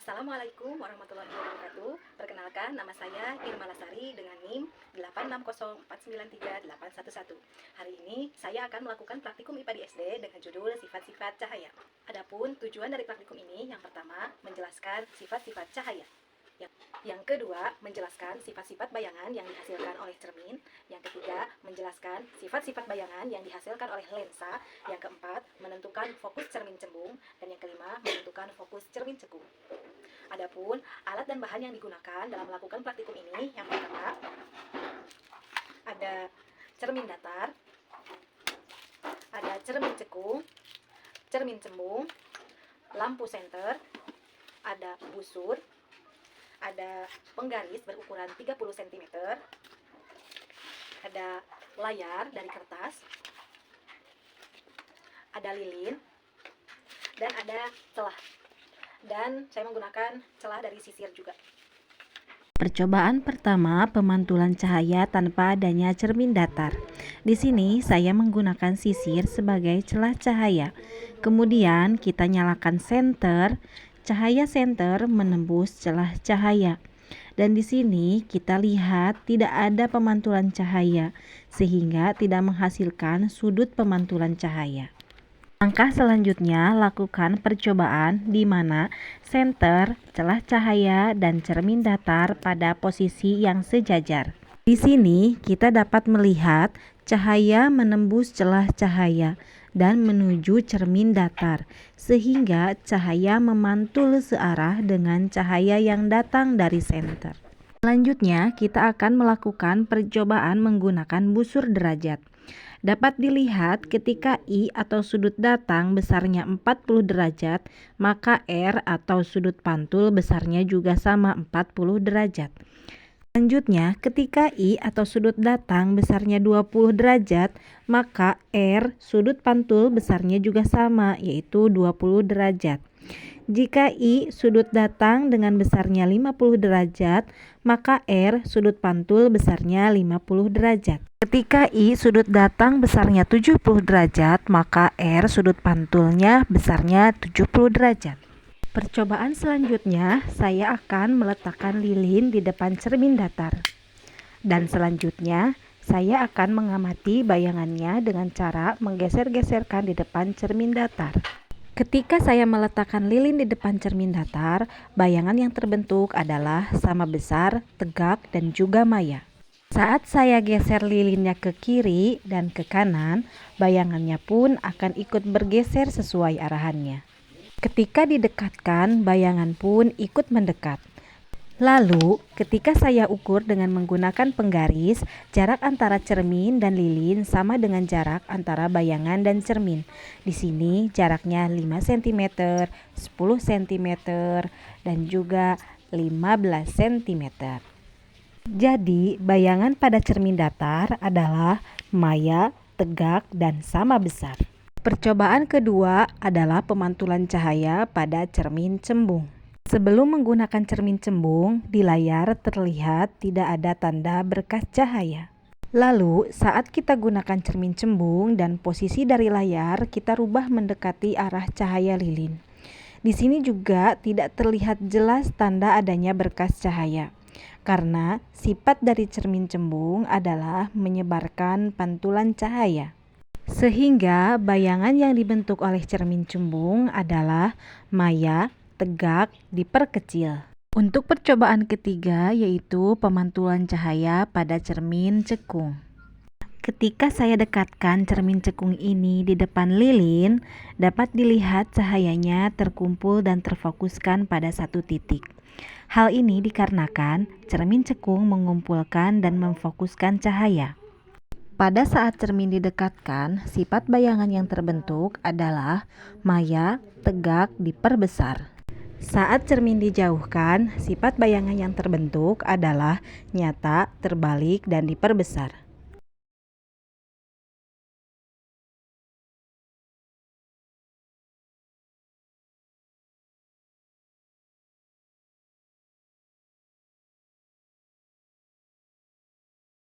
Assalamualaikum warahmatullahi wabarakatuh. Perkenalkan, nama saya Irma Lasari dengan NIM 860493811. Hari ini saya akan melakukan praktikum IPA di SD dengan judul sifat-sifat cahaya. Adapun tujuan dari praktikum ini, yang pertama, menjelaskan sifat-sifat cahaya. Yang kedua, menjelaskan sifat-sifat bayangan yang dihasilkan oleh cermin. Yang ketiga, menjelaskan sifat-sifat bayangan yang dihasilkan oleh lensa. Yang keempat, menentukan fokus cermin cembung. Dan yang kelima, menentukan fokus cermin cekung. Adapun alat dan bahan yang digunakan dalam melakukan praktikum ini, yang pertama, ada cermin datar, ada cermin cekung, cermin cembung, lampu senter, ada busur, ada penggaris berukuran 30 cm, ada layar dari kertas, ada lilin, dan ada celah. Dan saya menggunakan celah dari sisir juga. Percobaan pertama, pemantulan cahaya tanpa adanya cermin datar. Di sini saya menggunakan sisir sebagai celah cahaya. Kemudian kita nyalakan senter. Cahaya senter menembus celah cahaya. Dan di sini kita lihat tidak ada pemantulan cahaya, sehingga tidak menghasilkan sudut pemantulan cahaya. Langkah selanjutnya, lakukan percobaan di mana senter, celah cahaya, dan cermin datar pada posisi yang sejajar. Di sini kita dapat melihat cahaya menembus celah cahaya dan menuju cermin datar, sehingga cahaya memantul searah dengan cahaya yang datang dari senter. Selanjutnya, kita akan melakukan percobaan menggunakan busur derajat. Dapat dilihat ketika I atau sudut datang besarnya 40 derajat, maka R atau sudut pantul besarnya juga sama 40 derajat. Selanjutnya, ketika I atau sudut datang besarnya 20 derajat, maka R sudut pantul besarnya juga sama, yaitu 20 derajat. Jika I sudut datang dengan besarnya 50 derajat, maka R sudut pantul besarnya 50 derajat. Ketika I sudut datang besarnya 70 derajat, maka R sudut pantulnya besarnya 70 derajat. Percobaan selanjutnya, saya akan meletakkan lilin di depan cermin datar. Dan selanjutnya, saya akan mengamati bayangannya dengan cara menggeser-geserkan di depan cermin datar. Ketika saya meletakkan lilin di depan cermin datar, bayangan yang terbentuk adalah sama besar, tegak, dan juga maya. Saat saya geser lilinnya ke kiri dan ke kanan, bayangannya pun akan ikut bergeser sesuai arahannya. Ketika didekatkan, bayangan pun ikut mendekat. Lalu, ketika saya ukur dengan menggunakan penggaris, jarak antara cermin dan lilin sama dengan jarak antara bayangan dan cermin. Di sini jaraknya 5 cm, 10 cm, dan juga 15 cm. Jadi, bayangan pada cermin datar adalah maya, tegak, dan sama besar. Percobaan kedua adalah pemantulan cahaya pada cermin cembung. Sebelum menggunakan cermin cembung, di layar terlihat tidak ada tanda berkas cahaya. Lalu, saat kita gunakan cermin cembung dan posisi dari layar, kita rubah mendekati arah cahaya lilin. Di sini juga tidak terlihat jelas tanda adanya berkas cahaya, karena sifat dari cermin cembung adalah menyebarkan pantulan cahaya. Sehingga bayangan yang dibentuk oleh cermin cembung adalah maya, tegak, diperkecil. Untuk percobaan ketiga, yaitu pemantulan cahaya pada cermin cekung. Ketika saya dekatkan cermin cekung ini di depan lilin, dapat dilihat cahayanya terkumpul dan terfokuskan pada satu titik. Hal ini dikarenakan cermin cekung mengumpulkan dan memfokuskan cahaya. Pada saat cermin didekatkan, sifat bayangan yang terbentuk adalah maya, tegak, diperbesar. Saat cermin dijauhkan, sifat bayangan yang terbentuk adalah nyata, terbalik, dan diperbesar.